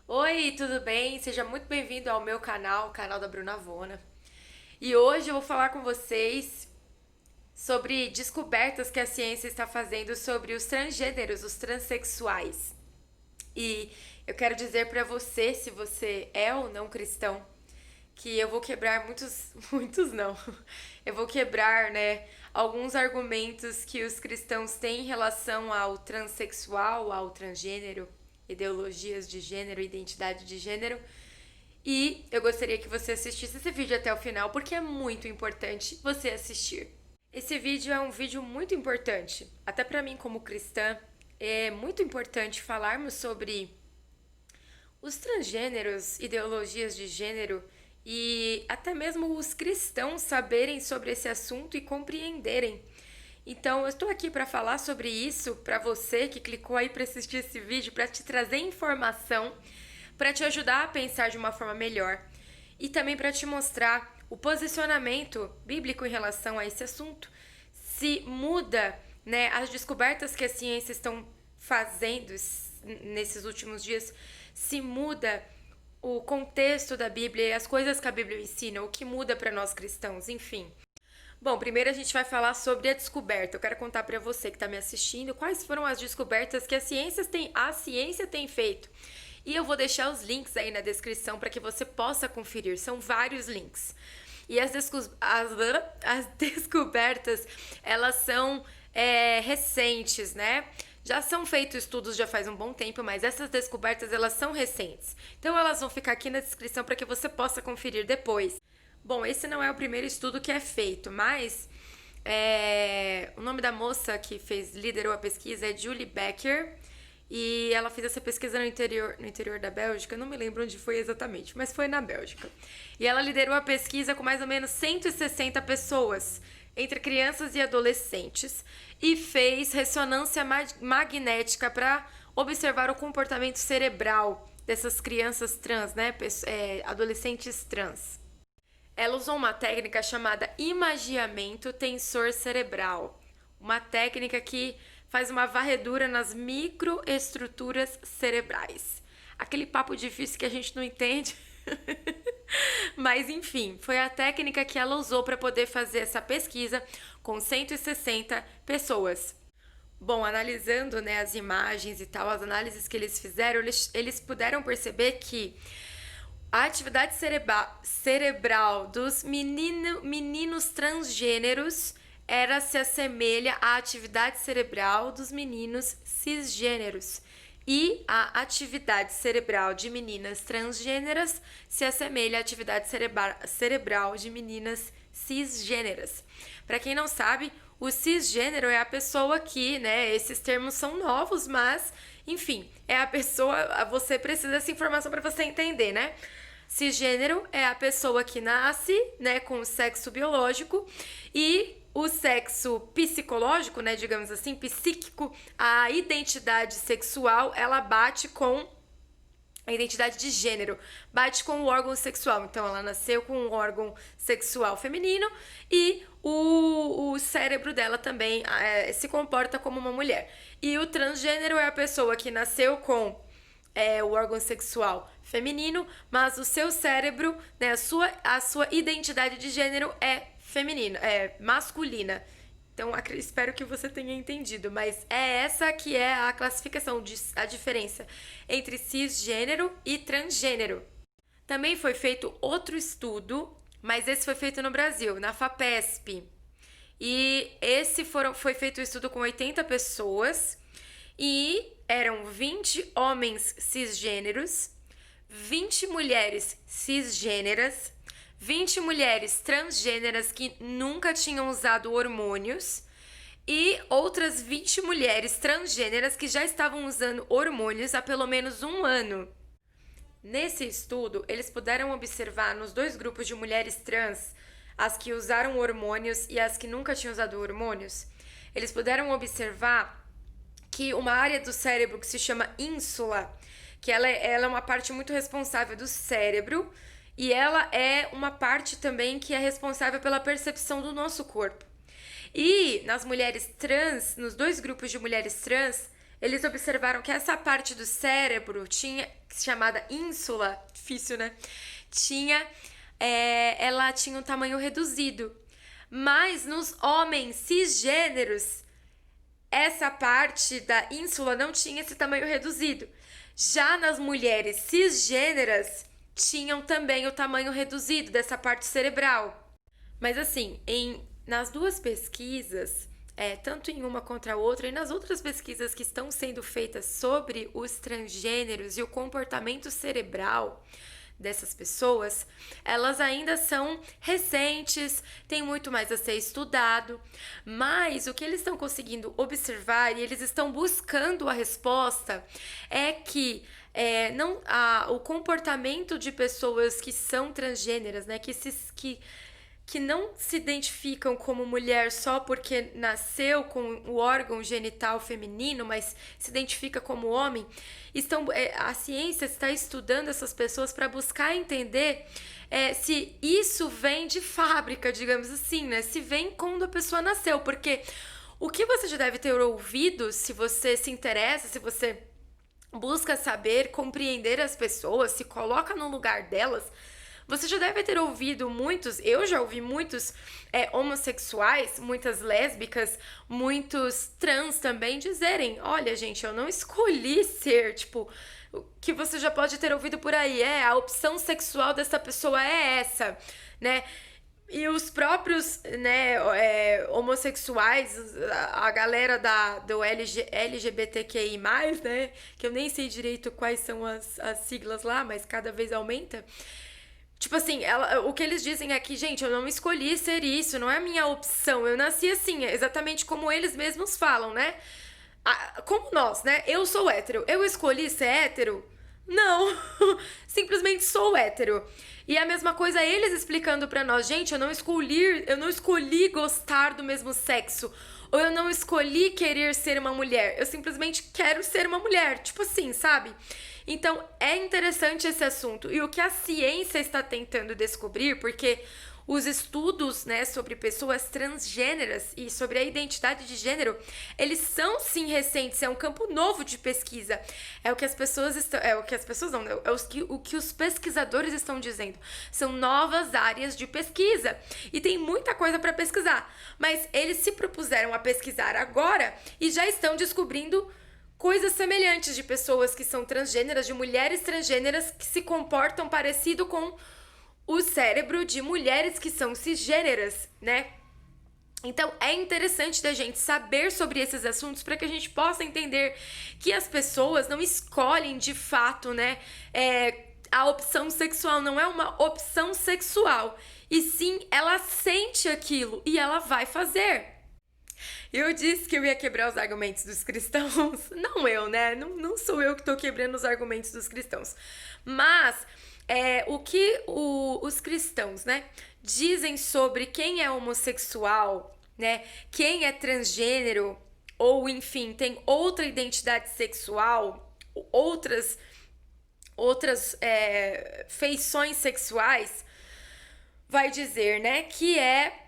Oi, tudo bem? Seja muito bem-vindo ao meu canal, o canal da Bruna Vona. E hoje eu vou falar com vocês sobre descobertas que a ciência está fazendo sobre os transgêneros, os transexuais. E eu quero dizer para você, se você é ou não cristão, que eu vou quebrar muitos, muitos não. Eu vou quebrar, alguns argumentos que os cristãos têm em relação ao transexual, ao transgênero, ideologias de gênero, identidade de gênero. E eu gostaria que você assistisse esse vídeo até o final, porque é muito importante você assistir. Esse vídeo é um vídeo muito importante, até para mim como cristã, é muito importante falarmos sobre os transgêneros, ideologias de gênero e até mesmo os cristãos saberem sobre esse assunto e compreenderem. Então, eu estou aqui para falar sobre isso para você que clicou aí para assistir esse vídeo, para te trazer informação, para te ajudar a pensar de uma forma melhor e também para te mostrar o posicionamento bíblico em relação a esse assunto. Se muda, as descobertas que a ciência estão fazendo nesses últimos dias, se muda o contexto da Bíblia e as coisas que a Bíblia ensina, o que muda para nós cristãos, enfim. Bom, primeiro a gente vai falar sobre a descoberta. Eu quero contar para você que está me assistindo quais foram as descobertas que a ciência tem feito. E eu vou deixar os links aí na descrição para que você possa conferir. São vários links. E as descobertas, elas são recentes, né? Já são feitos estudos já faz um bom tempo, mas essas descobertas elas são recentes. Então elas vão ficar aqui na descrição para que você possa conferir depois. Bom, esse não é o primeiro estudo que é feito, mas o nome da moça que liderou a pesquisa é Julie Becker. E ela fez essa pesquisa no interior da Bélgica, eu não me lembro onde foi exatamente, mas foi na Bélgica. E ela liderou a pesquisa com mais ou menos 160 pessoas, entre crianças e adolescentes, e fez ressonância magnética para observar o comportamento cerebral dessas crianças trans, adolescentes trans. Ela usou uma técnica chamada imagiamento tensor cerebral, uma técnica que faz uma varredura nas microestruturas cerebrais. Aquele papo difícil que a gente não entende. Mas enfim, foi a técnica que ela usou para poder fazer essa pesquisa com 160 pessoas. Bom, analisando as imagens e tal, as análises que eles fizeram, eles puderam perceber que a atividade cerebral dos meninos transgêneros se assemelha à atividade cerebral dos meninos cisgêneros. E a atividade cerebral de meninas transgêneras se assemelha à atividade cerebral de meninas cisgêneras. Para quem não sabe, o cisgênero é a pessoa que, esses termos são novos, mas, enfim, é a pessoa, você precisa dessa informação para você entender, né? Cisgênero é a pessoa que nasce, com o sexo biológico e o sexo psicológico, digamos assim, psíquico, a identidade sexual, ela bate com a identidade de gênero, bate com o órgão sexual. Então, ela nasceu com um órgão sexual feminino e o cérebro dela também se comporta como uma mulher. E o transgênero é a pessoa que nasceu com o órgão sexual feminino, mas o seu cérebro, a sua identidade de gênero é feminina, é masculina. Então, espero que você tenha entendido, mas é essa que é a classificação, a diferença entre cisgênero e transgênero. Também foi feito outro estudo, mas esse foi feito no Brasil, na FAPESP. E foi feito um estudo com 80 pessoas e eram 20 homens cisgêneros, 20 mulheres cisgêneras, 20 mulheres transgêneras que nunca tinham usado hormônios e outras 20 mulheres transgêneras que já estavam usando hormônios há pelo menos um ano. Nesse estudo, eles puderam observar nos dois grupos de mulheres trans, as que usaram hormônios e as que nunca tinham usado hormônios, eles puderam observar que uma área do cérebro que se chama ínsula, que ela é uma parte muito responsável do cérebro, e ela é uma parte também que é responsável pela percepção do nosso corpo. E nas mulheres trans, nos dois grupos de mulheres trans, eles observaram que essa parte do cérebro tinha, chamada ínsula, difícil, né? Ela tinha um tamanho reduzido. Mas nos homens cisgêneros, essa parte da ínsula não tinha esse tamanho reduzido. Já nas mulheres cisgêneras, tinham também o tamanho reduzido dessa parte cerebral. Mas assim, nas duas pesquisas, tanto em uma contra a outra, e nas outras pesquisas que estão sendo feitas sobre os transgêneros e o comportamento cerebral dessas pessoas, elas ainda são recentes, tem muito mais a ser estudado, mas o que eles estão conseguindo observar e eles estão buscando a resposta é que o comportamento de pessoas que são transgêneras, né, que não se identificam como mulher só porque nasceu com o órgão genital feminino, mas se identifica como homem, a ciência está estudando essas pessoas para buscar entender se isso vem de fábrica, digamos assim, né? Se vem quando a pessoa nasceu, porque o que você já deve ter ouvido, se você se interessa, se você busca saber, compreender as pessoas, se coloca no lugar delas, você já deve ter ouvido eu já ouvi muitos homossexuais, muitas lésbicas, muitos trans também dizerem, olha gente, eu não escolhi ser, tipo, o que você já pode ter ouvido por aí, a opção sexual dessa pessoa é essa, né? E os próprios, né, homossexuais, a galera do LGBTQI+, né, que eu nem sei direito quais são as siglas lá, mas cada vez aumenta. Tipo assim, o que eles dizem é que, gente, eu não escolhi ser isso, não é a minha opção, eu nasci assim, exatamente como eles mesmos falam, né? Como nós, né? Eu sou hétero, eu escolhi ser hétero? Não, simplesmente sou hétero. E a mesma coisa eles explicando pra nós, gente, eu não escolhi gostar do mesmo sexo, ou eu não escolhi querer ser uma mulher, eu simplesmente quero ser uma mulher, tipo assim, sabe? Então, é interessante esse assunto. E o que a ciência está tentando descobrir, porque os estudos, né, sobre pessoas transgêneras e sobre a identidade de gênero, eles são sim recentes, é um campo novo de pesquisa. É o que as pessoas estão, o que os pesquisadores estão dizendo. São novas áreas de pesquisa e tem muita coisa para pesquisar, mas eles se propuseram a pesquisar agora e já estão descobrindo coisas semelhantes de pessoas que são transgêneras, de mulheres transgêneras que se comportam parecido com o cérebro de mulheres que são cisgêneras, né? Então é interessante da gente saber sobre esses assuntos para que a gente possa entender que as pessoas não escolhem de fato, né? A opção sexual não é uma opção sexual, e sim ela sente aquilo e ela vai fazer. Eu disse que eu ia quebrar os argumentos dos cristãos. Não eu, né? Não sou eu que tô quebrando os argumentos dos cristãos. Mas o que os cristãos, né, dizem sobre quem é homossexual, né? Quem é transgênero, ou enfim, tem outra identidade sexual, outras feições sexuais, vai dizer, né, que é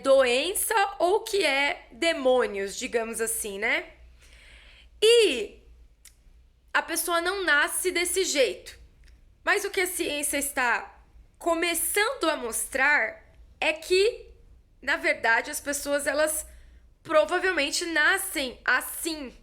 doença ou que é demônios, digamos assim, né? E a pessoa não nasce desse jeito. Mas o que a ciência está começando a mostrar é que, na verdade, as pessoas, elas provavelmente nascem assim.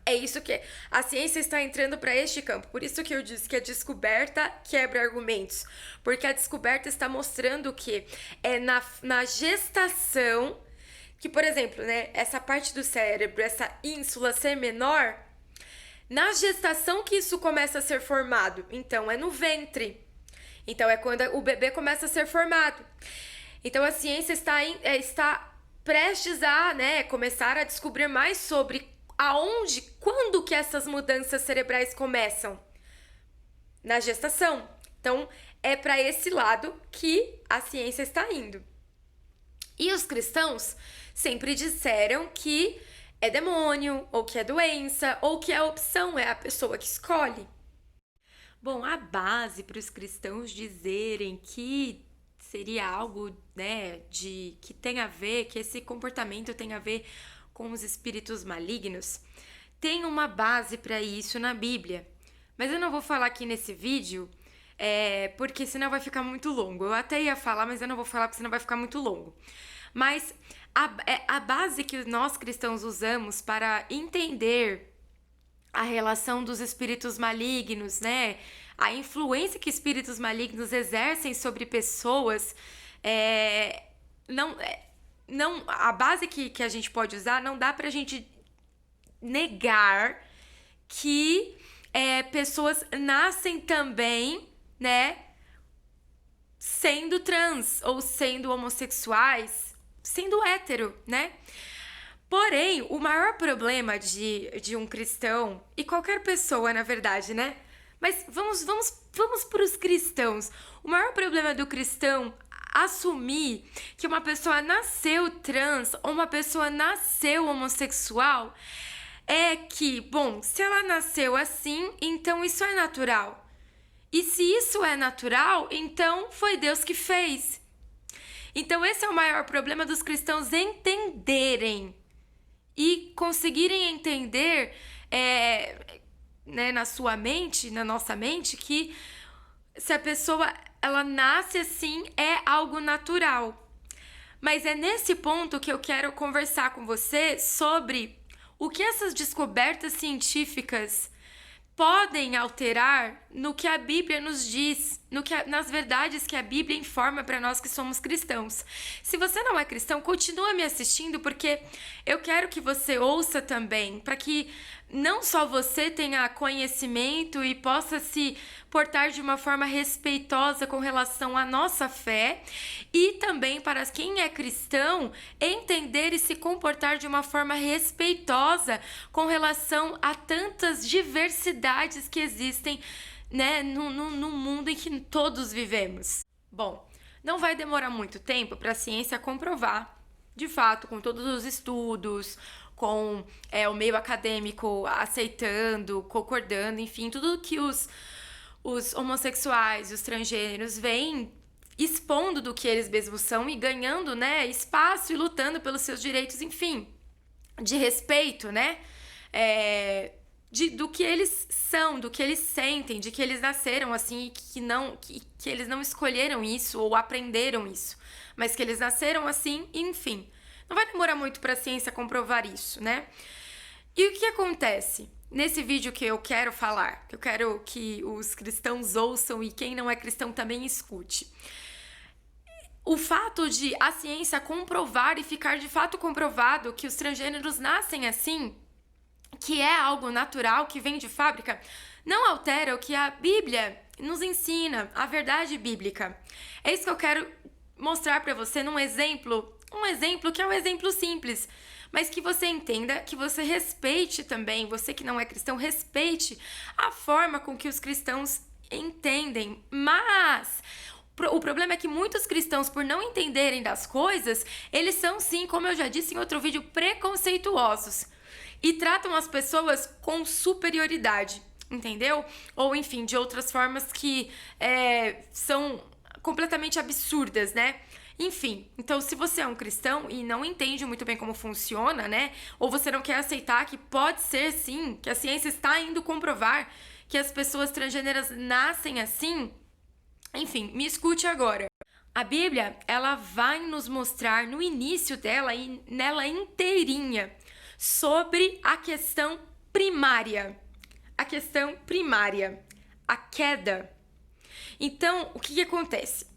É isso que a ciência está entrando para este campo. Por isso que eu disse que a descoberta quebra argumentos. Porque a descoberta está mostrando que é na gestação que, por exemplo, né, essa parte do cérebro, essa ínsula ser menor, na gestação que isso começa a ser formado. Então, é no ventre. Então, é quando o bebê começa a ser formado. Então, a ciência está prestes a, né, começar a descobrir mais sobre quando que essas mudanças cerebrais começam? Na gestação. Então, é para esse lado que a ciência está indo. E os cristãos sempre disseram que é demônio, ou que é doença, ou que a opção é a pessoa que escolhe. Bom, a base para os cristãos dizerem que seria algo, né, que tem a ver, que esse comportamento tem a ver com os espíritos malignos, tem uma base para isso na Bíblia. Mas eu não vou falar aqui nesse vídeo, porque senão vai ficar muito longo. Eu até ia falar, mas eu não vou falar porque senão vai ficar muito longo. Mas a base que nós cristãos usamos para entender a relação dos espíritos malignos, né? A influência que espíritos malignos exercem sobre pessoas, não, a base que a gente pode usar, não dá pra gente negar que pessoas nascem também, né, sendo trans ou sendo homossexuais, sendo hétero, né? Porém, o maior problema de um cristão, e qualquer pessoa, na verdade, né? Mas vamos para os cristãos. O maior problema do cristão assumir que uma pessoa nasceu trans ou uma pessoa nasceu homossexual é que, bom, se ela nasceu assim, então isso é natural. E se isso é natural, então foi Deus que fez. Então esse é o maior problema dos cristãos entenderem e conseguirem entender né, na sua mente, na nossa mente, que se a pessoa ela nasce assim, é algo natural. Mas é nesse ponto que eu quero conversar com você sobre o que essas descobertas científicas podem alterar no que a Bíblia nos diz, nas verdades que a Bíblia informa para nós que somos cristãos. Se você não é cristão, continua me assistindo, porque eu quero que você ouça também, para que não só você tenha conhecimento e possa se portar de uma forma respeitosa com relação à nossa fé, e também para quem é cristão entender e se comportar de uma forma respeitosa com relação a tantas diversidades que existem, né, no mundo em que todos vivemos. Bom, não vai demorar muito tempo para a ciência comprovar, de fato, com todos os estudos, com o meio acadêmico aceitando, concordando, enfim, tudo que os homossexuais, os transgêneros vêm expondo do que eles mesmos são e ganhando, né, espaço e lutando pelos seus direitos, enfim, de respeito, né, do que eles são, do que eles sentem, de que eles nasceram assim e que eles não escolheram isso ou aprenderam isso, mas que eles nasceram assim, enfim. Não vai demorar muito para a ciência comprovar isso, né? E o que acontece? Nesse vídeo que eu quero falar, que eu quero que os cristãos ouçam e quem não é cristão também escute. O fato de a ciência comprovar e ficar de fato comprovado que os transgêneros nascem assim, que é algo natural, que vem de fábrica, não altera o que a Bíblia nos ensina, a verdade bíblica. É isso que eu quero mostrar para você num exemplo, que é um exemplo simples, mas que você entenda, que você respeite também, você que não é cristão, respeite a forma com que os cristãos entendem. Mas o problema é que muitos cristãos, por não entenderem das coisas, eles são sim, como eu já disse em outro vídeo, preconceituosos e tratam as pessoas com superioridade, entendeu? Ou enfim, de outras formas que são completamente absurdas, né? Enfim, então se você é um cristão e não entende muito bem como funciona, né? Ou você não quer aceitar que pode ser sim, que a ciência está indo comprovar que as pessoas transgêneras nascem assim, enfim, me escute agora. A Bíblia, ela vai nos mostrar no início dela e nela inteirinha sobre a questão primária. A questão primária, a queda. Então, o que acontece?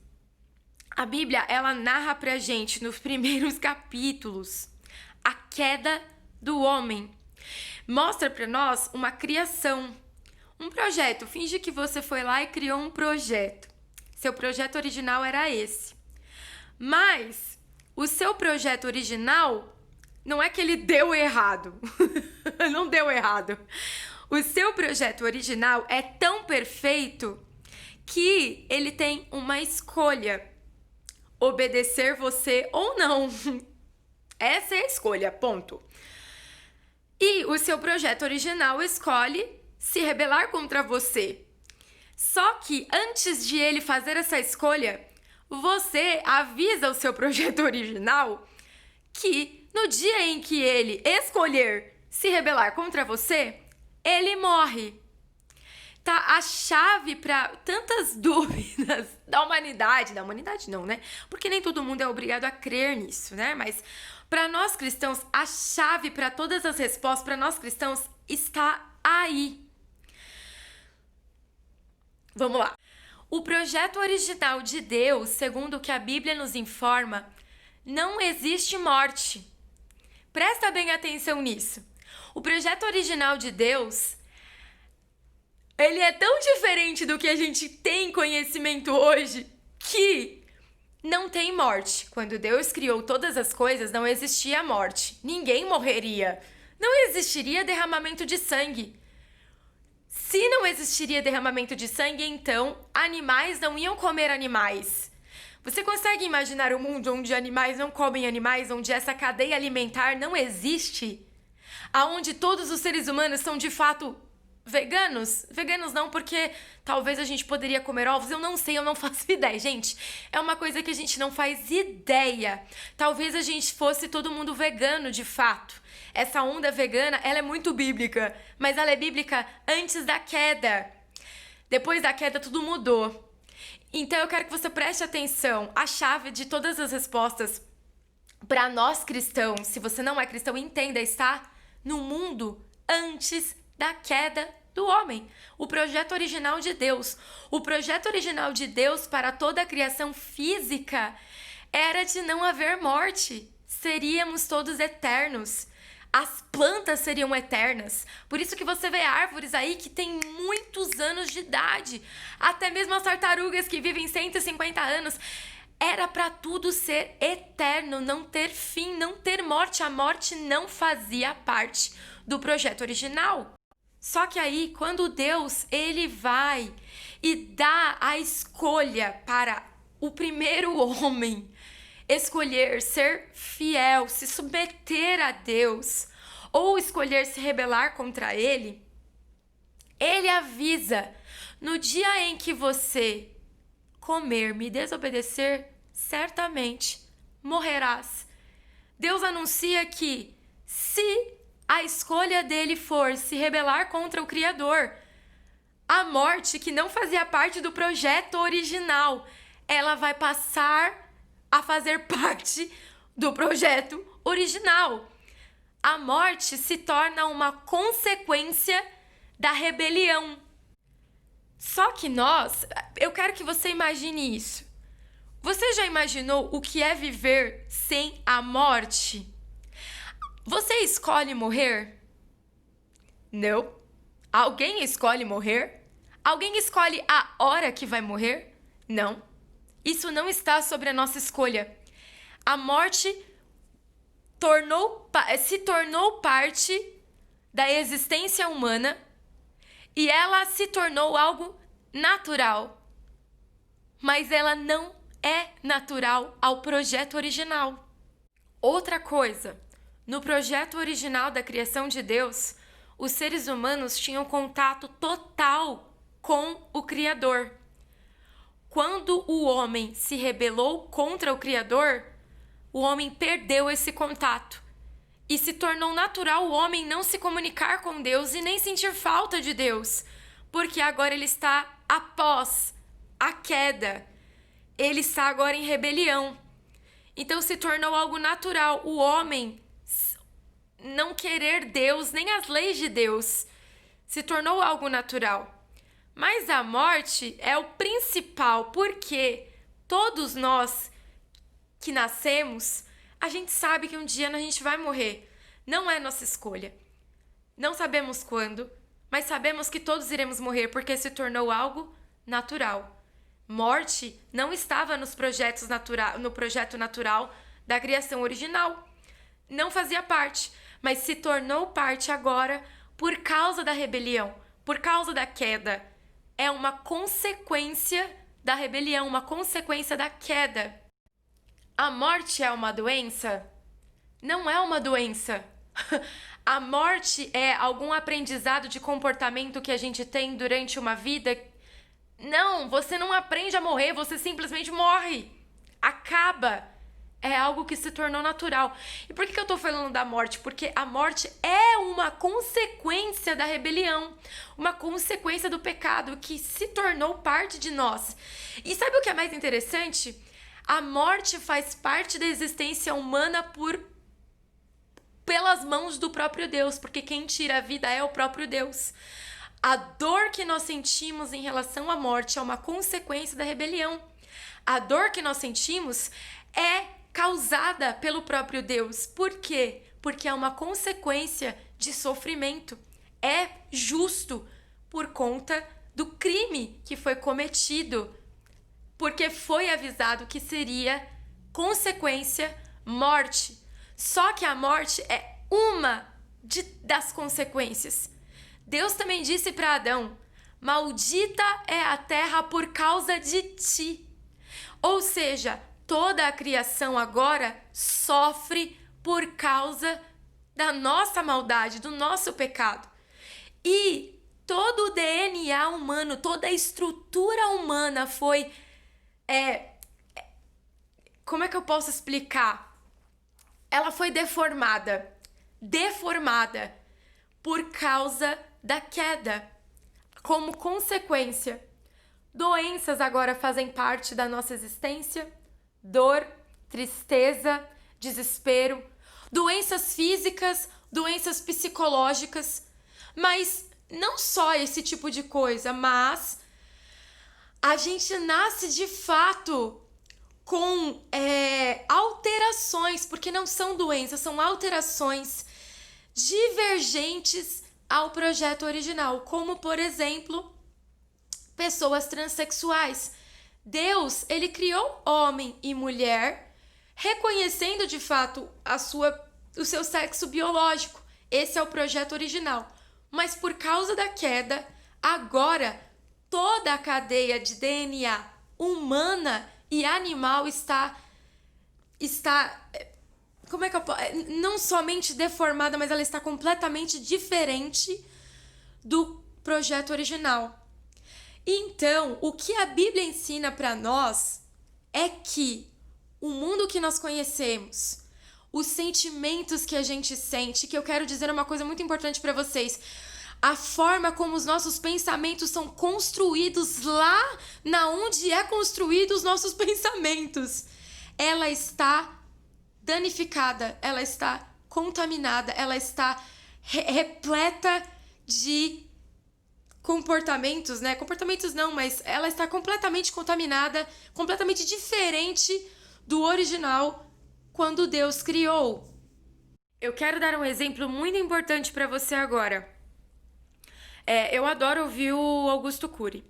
A Bíblia, ela narra pra gente nos primeiros capítulos a queda do homem. Mostra pra nós uma criação, um projeto. Finge que você foi lá e criou um projeto. Seu projeto original era esse. Mas o seu projeto original não é que ele deu errado. Não deu errado. O seu projeto original é tão perfeito que ele tem uma escolha. Obedecer você ou não. Essa é a escolha, ponto. E o seu projeto original escolhe se rebelar contra você. Só que antes de ele fazer essa escolha, você avisa o seu projeto original que No dia em que ele escolher se rebelar contra você, ele morre. Tá a chave para tantas dúvidas da humanidade não, né? Porque nem todo mundo é obrigado a crer nisso, né? Mas para nós cristãos, a chave para todas as respostas para nós cristãos está aí. Vamos lá. O projeto original de Deus, segundo o que a Bíblia nos informa, não existe morte. Presta bem atenção nisso. O projeto original de Deus, ele é tão diferente do que a gente tem conhecimento hoje que não tem morte. Quando Deus criou todas as coisas, não existia morte. Ninguém morreria. Não existiria derramamento de sangue. Se não existiria derramamento de sangue, então animais não iam comer animais. Você consegue imaginar um mundo onde animais não comem animais, onde essa cadeia alimentar não existe? Aonde todos os seres humanos são de fato veganos? Veganos não, porque talvez a gente poderia comer ovos. Eu não sei, eu não faço ideia, gente. É uma coisa que a gente não faz ideia. Talvez a gente fosse todo mundo vegano, de fato. Essa onda vegana, ela é muito bíblica, mas ela é bíblica antes da queda. Depois da queda, tudo mudou. Então, eu quero que você preste atenção. A chave de todas as respostas para nós cristãos, se você não é cristão, entenda, está no mundo antes da queda do homem. O projeto original de Deus. O projeto original de Deus para toda a criação física era de não haver morte. Seríamos todos eternos. As plantas seriam eternas. Por isso que você vê árvores aí que têm muitos anos de idade. Até mesmo as tartarugas que vivem 150 anos. Era para tudo ser eterno, não ter fim, não ter morte. A morte não fazia parte do projeto original. Só que aí, quando Deus, ele vai e dá a escolha para o primeiro homem escolher ser fiel, se submeter a Deus, ou escolher se rebelar contra ele, ele avisa: no dia em que você comer, me desobedecer, certamente morrerás. Deus anuncia que se a escolha dele for se rebelar contra o Criador, a morte, que não fazia parte do projeto original, ela vai passar a fazer parte do projeto original. A morte se torna uma consequência da rebelião. Só que eu quero que você imagine isso. Você já imaginou o que é viver sem a morte? Você escolhe morrer? Não. Alguém escolhe morrer? Alguém escolhe a hora que vai morrer? Não. Isso não está sobre a nossa escolha. A morte se tornou parte da existência humana e ela se tornou algo natural. Mas ela não é natural ao projeto original. Outra coisa, no projeto original da criação de Deus, os seres humanos tinham contato total com o Criador. Quando o homem se rebelou contra o Criador, o homem perdeu esse contato. E se tornou natural o homem não se comunicar com Deus e nem sentir falta de Deus, porque agora ele está após a queda. Ele está agora em rebelião. Então se tornou algo natural o homem não querer Deus, nem as leis de Deus. Se tornou algo natural. Mas a morte é o principal, porque todos nós que nascemos, a gente sabe que um dia a gente vai morrer. Não é nossa escolha. Não sabemos quando, mas sabemos que todos iremos morrer, porque se tornou algo natural. Morte não estava no projeto natural da criação original. Não fazia parte, mas se tornou parte agora por causa da rebelião, por causa da queda. É uma consequência da rebelião, uma consequência da queda. A morte é uma doença? Não é uma doença. A morte é algum aprendizado de comportamento que a gente tem durante uma vida? Não, você não aprende a morrer, você simplesmente morre. Acaba. É algo que se tornou natural. E por que eu tô falando da morte? Porque a morte é uma consequência da rebelião, uma consequência do pecado que se tornou parte de nós. E sabe o que é mais interessante? A morte faz parte da existência humana pelas mãos do próprio Deus, porque quem tira a vida é o próprio Deus. A dor que nós sentimos em relação à morte é uma consequência da rebelião. A dor que nós sentimos é causada pelo próprio Deus. Por quê? Porque é uma consequência de sofrimento. É justo por conta do crime que foi cometido, porque foi avisado que seria consequência morte. Só que a morte é uma das consequências. Deus também disse para Adão: maldita é a terra por causa de ti. Ou seja, toda a criação agora sofre por causa da nossa maldade, do nosso pecado. E todo o DNA humano, toda a estrutura humana foi... como é que eu posso explicar? Ela foi deformada por causa da queda. Como consequência, doenças agora fazem parte da nossa existência. Dor, tristeza, desespero, doenças físicas, doenças psicológicas, mas não só esse tipo de coisa, mas a gente nasce de fato com alterações, porque não são doenças, são alterações divergentes ao projeto original, como, por exemplo, pessoas transexuais. Deus, ele criou homem e mulher, reconhecendo de fato o seu sexo biológico. Esse é o projeto original. Mas por causa da queda, agora toda a cadeia de DNA humana e animal está como é que eu posso... não somente deformada, mas ela está completamente diferente do projeto original. Então, o que a Bíblia ensina para nós é que o mundo que nós conhecemos, os sentimentos que a gente sente, que eu quero dizer uma coisa muito importante para vocês, a forma como os nossos pensamentos são construídos lá na onde é construídos os nossos pensamentos, ela está danificada, ela está contaminada, ela está repleta de comportamentos, né? Comportamentos não, mas ela está completamente contaminada, completamente diferente do original quando Deus criou. Eu quero dar um exemplo muito importante para você agora. Eu adoro ouvir o Augusto Cury.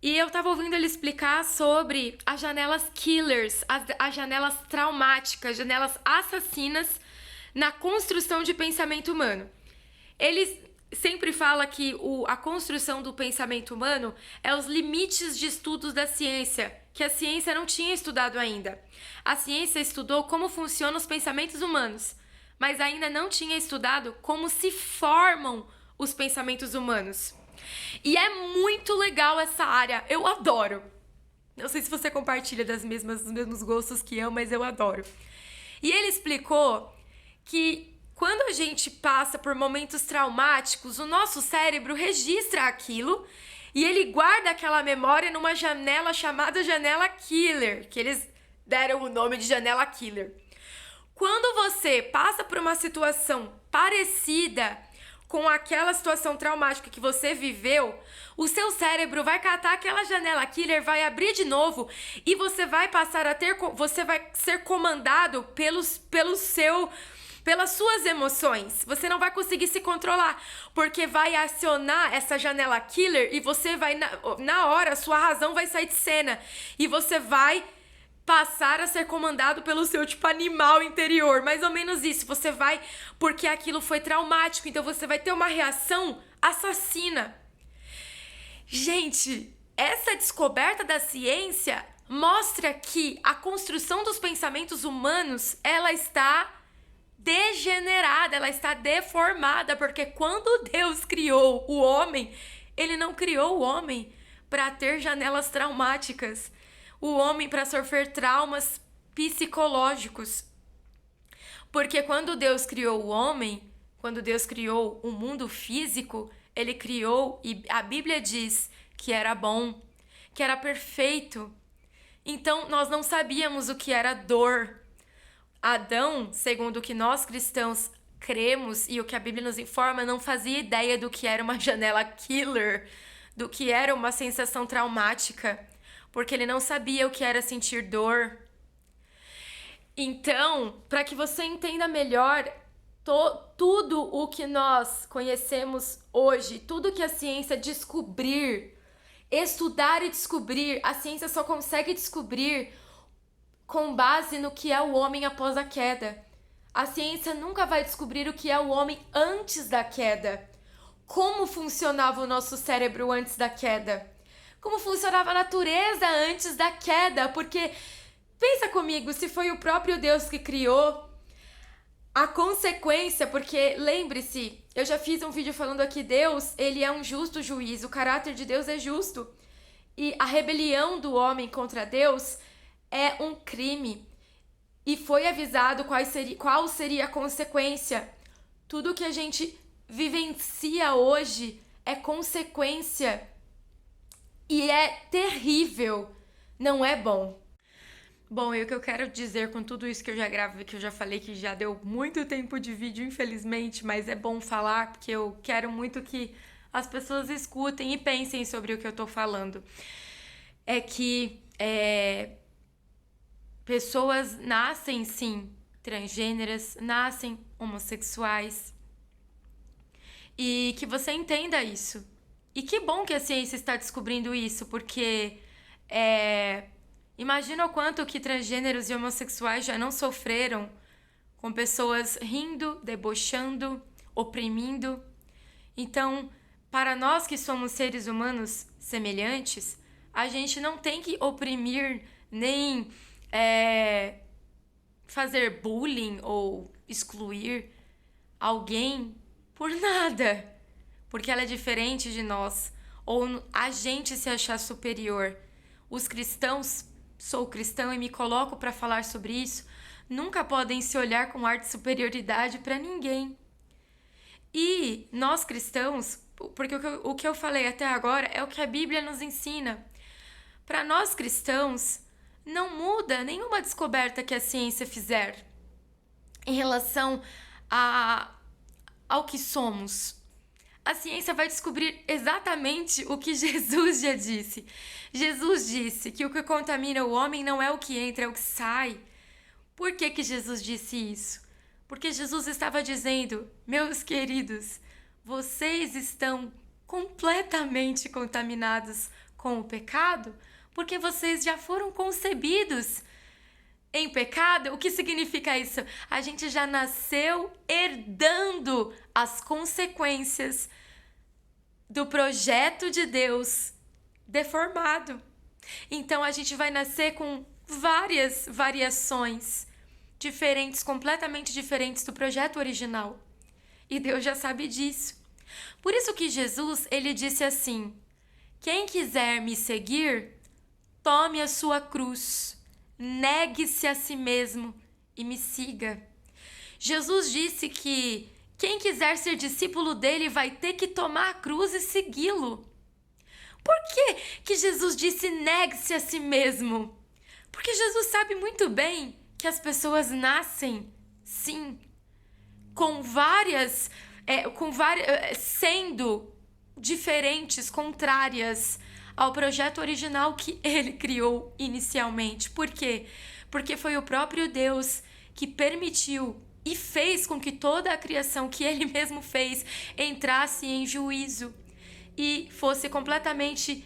E eu tava ouvindo ele explicar sobre as janelas killers, as janelas traumáticas, janelas assassinas na construção de pensamento humano. Ele sempre fala que a construção do pensamento humano é os limites de estudos da ciência, que a ciência não tinha estudado ainda. A ciência estudou como funcionam os pensamentos humanos, mas ainda não tinha estudado como se formam os pensamentos humanos. E é muito legal essa área, eu adoro. Não sei se você compartilha dos mesmos gostos que eu, mas eu adoro. E ele explicou que quando a gente passa por momentos traumáticos, o nosso cérebro registra aquilo e ele guarda aquela memória numa janela chamada janela killer, que eles deram o nome de janela killer. Quando você passa por uma situação parecida com aquela situação traumática que você viveu, o seu cérebro vai catar aquela janela killer, vai abrir de novo e você vai ser comandado pelas suas emoções. Você não vai conseguir se controlar, porque vai acionar essa janela killer e você vai, na hora, sua razão vai sair de cena e você vai passar a ser comandado pelo seu tipo animal interior, mais ou menos isso. Você vai, porque aquilo foi traumático, então você vai ter uma reação assassina. Gente, essa descoberta da ciência mostra que a construção dos pensamentos humanos, ela está degenerada, ela está deformada, porque quando Deus criou o homem, ele não criou o homem para ter janelas traumáticas, o homem para sofrer traumas psicológicos. Porque quando Deus criou o homem, quando Deus criou o mundo físico, ele criou, e a Bíblia diz que era bom, que era perfeito. Então, nós não sabíamos o que era dor. Adão, segundo o que nós cristãos cremos e o que a Bíblia nos informa, não fazia ideia do que era uma janela killer, do que era uma sensação traumática, porque ele não sabia o que era sentir dor. Então, para que você entenda melhor tudo o que nós conhecemos hoje, tudo que a ciência descobrir, estudar e descobrir, a ciência só consegue descobrir com base no que é o homem após a queda. A ciência nunca vai descobrir o que é o homem antes da queda. Como funcionava o nosso cérebro antes da queda? Como funcionava a natureza antes da queda? Porque, pensa comigo, se foi o próprio Deus que criou, a consequência, porque lembre-se, eu já fiz um vídeo falando aqui, Deus, ele é um justo juiz, o caráter de Deus é justo. E a rebelião do homem contra Deus é um crime. E foi avisado qual seria a consequência. Tudo que a gente vivencia hoje é consequência. E é terrível. Não é bom. Bom, e o que eu quero dizer com tudo isso que eu já gravo, que eu já falei que já deu muito tempo de vídeo, infelizmente, mas é bom falar, porque eu quero muito que as pessoas escutem e pensem sobre o que eu tô falando. É que pessoas nascem, sim, transgêneras, nascem homossexuais. E que você entenda isso. E que bom que a ciência está descobrindo isso, porque imagina o quanto que transgêneros e homossexuais já não sofreram com pessoas rindo, debochando, oprimindo. Então, para nós que somos seres humanos semelhantes, a gente não tem que oprimir nem fazer bullying ou excluir alguém por nada, porque ela é diferente de nós, ou a gente se achar superior. Os cristãos, sou cristão e me coloco para falar sobre isso, nunca podem se olhar com ar de superioridade para ninguém. E nós cristãos, porque o que eu falei até agora é o que a Bíblia nos ensina. Para nós cristãos, não muda nenhuma descoberta que a ciência fizer em relação ao que somos. A ciência vai descobrir exatamente o que Jesus já disse. Jesus disse que o que contamina o homem não é o que entra, é o que sai. Por que Jesus disse isso? Porque Jesus estava dizendo, meus queridos, vocês estão completamente contaminados com o pecado, porque vocês já foram concebidos em pecado. O que significa isso? A gente já nasceu herdando as consequências do projeto de Deus deformado. Então a gente vai nascer com várias variações diferentes, completamente diferentes do projeto original. E Deus já sabe disso. Por isso que Jesus, ele disse assim: quem quiser me seguir, tome a sua cruz, negue-se a si mesmo e me siga. Jesus disse que quem quiser ser discípulo dele vai ter que tomar a cruz e segui-lo. Por que Jesus disse negue-se a si mesmo? Porque Jesus sabe muito bem que as pessoas nascem, sim, sendo diferentes, contrárias ao projeto original que ele criou inicialmente. Por quê? Porque foi o próprio Deus que permitiu e fez com que toda a criação que ele mesmo fez entrasse em juízo e fosse completamente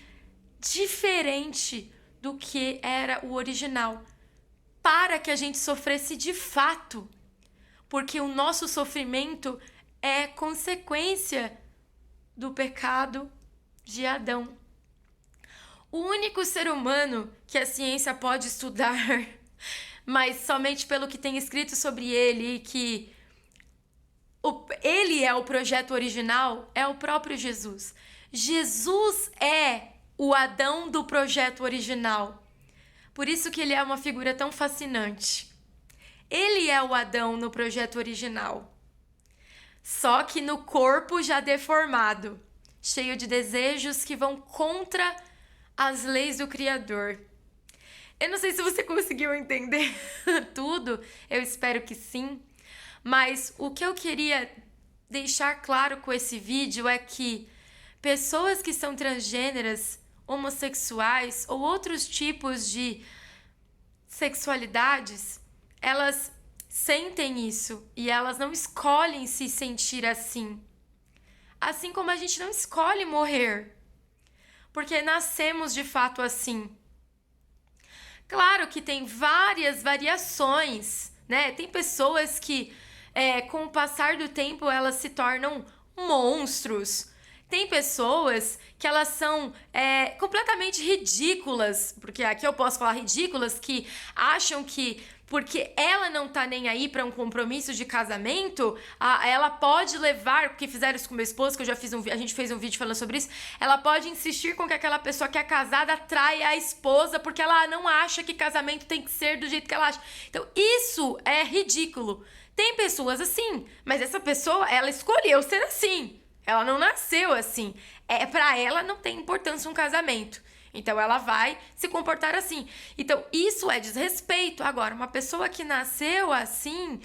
diferente do que era o original, para que a gente sofresse de fato, porque o nosso sofrimento é consequência do pecado de Adão. O único ser humano que a ciência pode estudar, mas somente pelo que tem escrito sobre ele, e que ele é o projeto original, é o próprio Jesus. Jesus é o Adão do projeto original. Por isso que ele é uma figura tão fascinante. Ele é o Adão no projeto original, só que no corpo já deformado, cheio de desejos que vão contra as leis do Criador. Eu não sei se você conseguiu entender tudo, eu espero que sim, mas o que eu queria deixar claro com esse vídeo é que pessoas que são transgêneras, homossexuais ou outros tipos de sexualidades, elas sentem isso e elas não escolhem se sentir assim. Assim como a gente não escolhe morrer, porque nascemos de fato assim. Claro que tem várias variações, né? Tem pessoas que, com o passar do tempo, elas se tornam monstros. Tem pessoas que elas são completamente ridículas, porque aqui eu posso falar ridículas, que acham que porque ela não tá nem aí para um compromisso de casamento, ela pode levar, porque fizeram isso com meu esposo, que eu já fiz a gente fez um vídeo falando sobre isso, ela pode insistir com que aquela pessoa que é casada traia a esposa, porque ela não acha que casamento tem que ser do jeito que ela acha. Então, isso é ridículo. Tem pessoas assim, mas essa pessoa, ela escolheu ser assim. Ela não nasceu assim. Para ela não tem importância um casamento. Então ela vai se comportar assim. Então isso é desrespeito. Agora, uma pessoa que nasceu assim,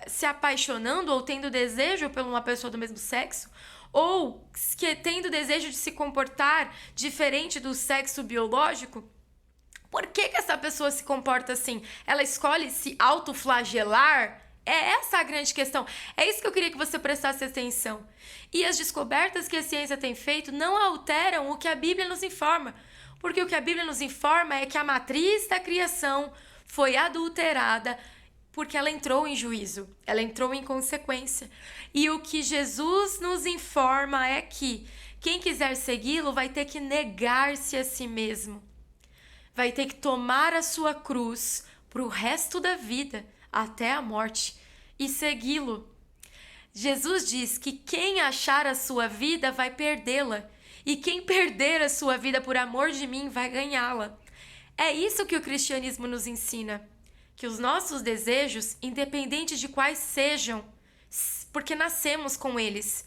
se apaixonando ou tendo desejo por uma pessoa do mesmo sexo, ou que tendo desejo de se comportar diferente do sexo biológico, por que essa pessoa se comporta assim? Ela escolhe se autoflagelar? É essa a grande questão. É isso que eu queria que você prestasse atenção. E as descobertas que a ciência tem feito não alteram o que a Bíblia nos informa. Porque o que a Bíblia nos informa é que a matriz da criação foi adulterada porque ela entrou em juízo, ela entrou em consequência. E o que Jesus nos informa é que quem quiser segui-lo vai ter que negar-se a si mesmo. Vai ter que tomar a sua cruz para o resto da vida, até a morte, e segui-lo. Jesus diz que quem achar a sua vida vai perdê-la, e quem perder a sua vida por amor de mim vai ganhá-la. É isso que o cristianismo nos ensina, que os nossos desejos, independente de quais sejam, porque nascemos com eles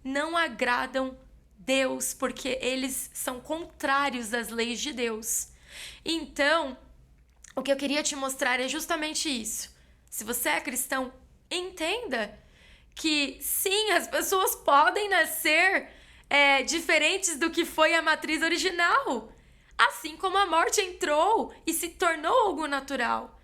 não agradam Deus, porque eles são contrários às leis de Deus. Então, o que eu queria te mostrar é justamente isso. Se você é cristão, entenda que sim, as pessoas podem nascer diferentes do que foi a matriz original. Assim como a morte entrou e se tornou algo natural.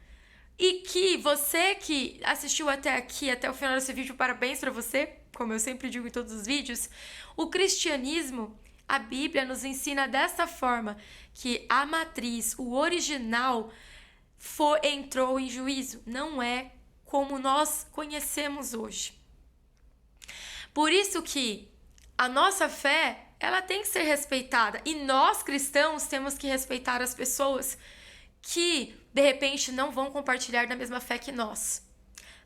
E que você que assistiu até aqui, até o final desse vídeo, parabéns para você, como eu sempre digo em todos os vídeos, o cristianismo, a Bíblia nos ensina dessa forma, que a matriz, o original, entrou em juízo, não é como nós conhecemos hoje. Por isso que a nossa fé, ela tem que ser respeitada, e nós cristãos temos que respeitar as pessoas que de repente não vão compartilhar da mesma fé que nós,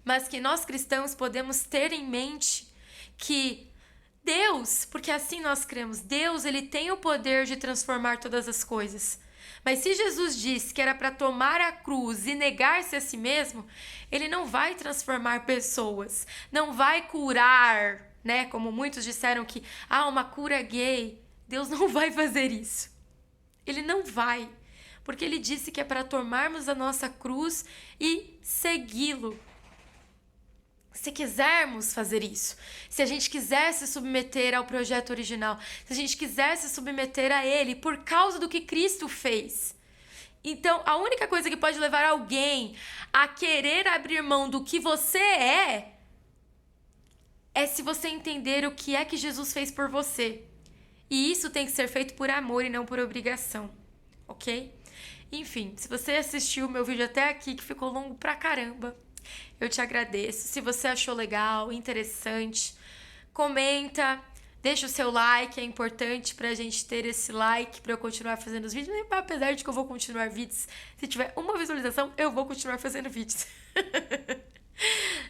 mas que nós cristãos podemos ter em mente que Deus, porque assim nós cremos, Deus, ele tem o poder de transformar todas as coisas. Mas se Jesus disse que era para tomar a cruz e negar-se a si mesmo, ele não vai transformar pessoas, não vai curar, né? Como muitos disseram que uma cura gay. Deus não vai fazer isso. Ele não vai, porque ele disse que é para tomarmos a nossa cruz e segui-lo. Se quisermos fazer isso, se a gente quiser se submeter ao projeto original, se a gente quiser se submeter a ele por causa do que Cristo fez. Então, a única coisa que pode levar alguém a querer abrir mão do que você é se você entender o que é que Jesus fez por você. E isso tem que ser feito por amor e não por obrigação, ok? Enfim, se você assistiu o meu vídeo até aqui, que ficou longo pra caramba, eu te agradeço. Se você achou legal, interessante, comenta, deixa o seu like, é importante pra gente ter esse like pra eu continuar fazendo os vídeos. Apesar de que eu vou continuar vídeos, se tiver uma visualização, eu vou continuar fazendo vídeos.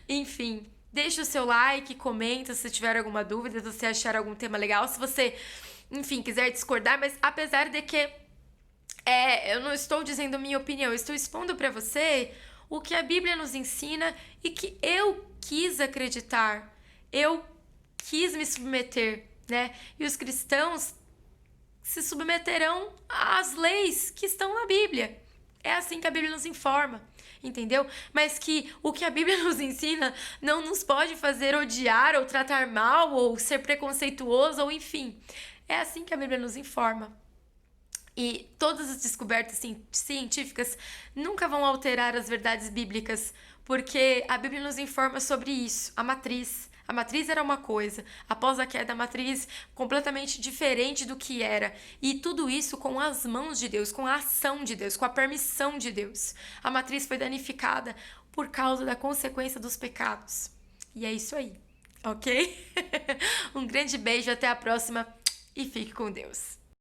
Enfim, deixa o seu like, comenta se tiver alguma dúvida, se você achar algum tema legal, se você, enfim, quiser discordar, mas apesar de que Eu não estou dizendo minha opinião, eu estou expondo para você o que a Bíblia nos ensina e que eu quis acreditar, eu quis me submeter, né? E os cristãos se submeterão às leis que estão na Bíblia. É assim que a Bíblia nos informa, entendeu? Mas que o que a Bíblia nos ensina não nos pode fazer odiar ou tratar mal ou ser preconceituoso ou enfim. É assim que a Bíblia nos informa. E todas as descobertas científicas nunca vão alterar as verdades bíblicas, porque a Bíblia nos informa sobre isso, a matriz. A matriz era uma coisa, após a queda, a matriz completamente diferente do que era. E tudo isso com as mãos de Deus, com a ação de Deus, com a permissão de Deus. A matriz foi danificada por causa da consequência dos pecados. E é isso aí, ok? Um grande beijo, até a próxima e fique com Deus.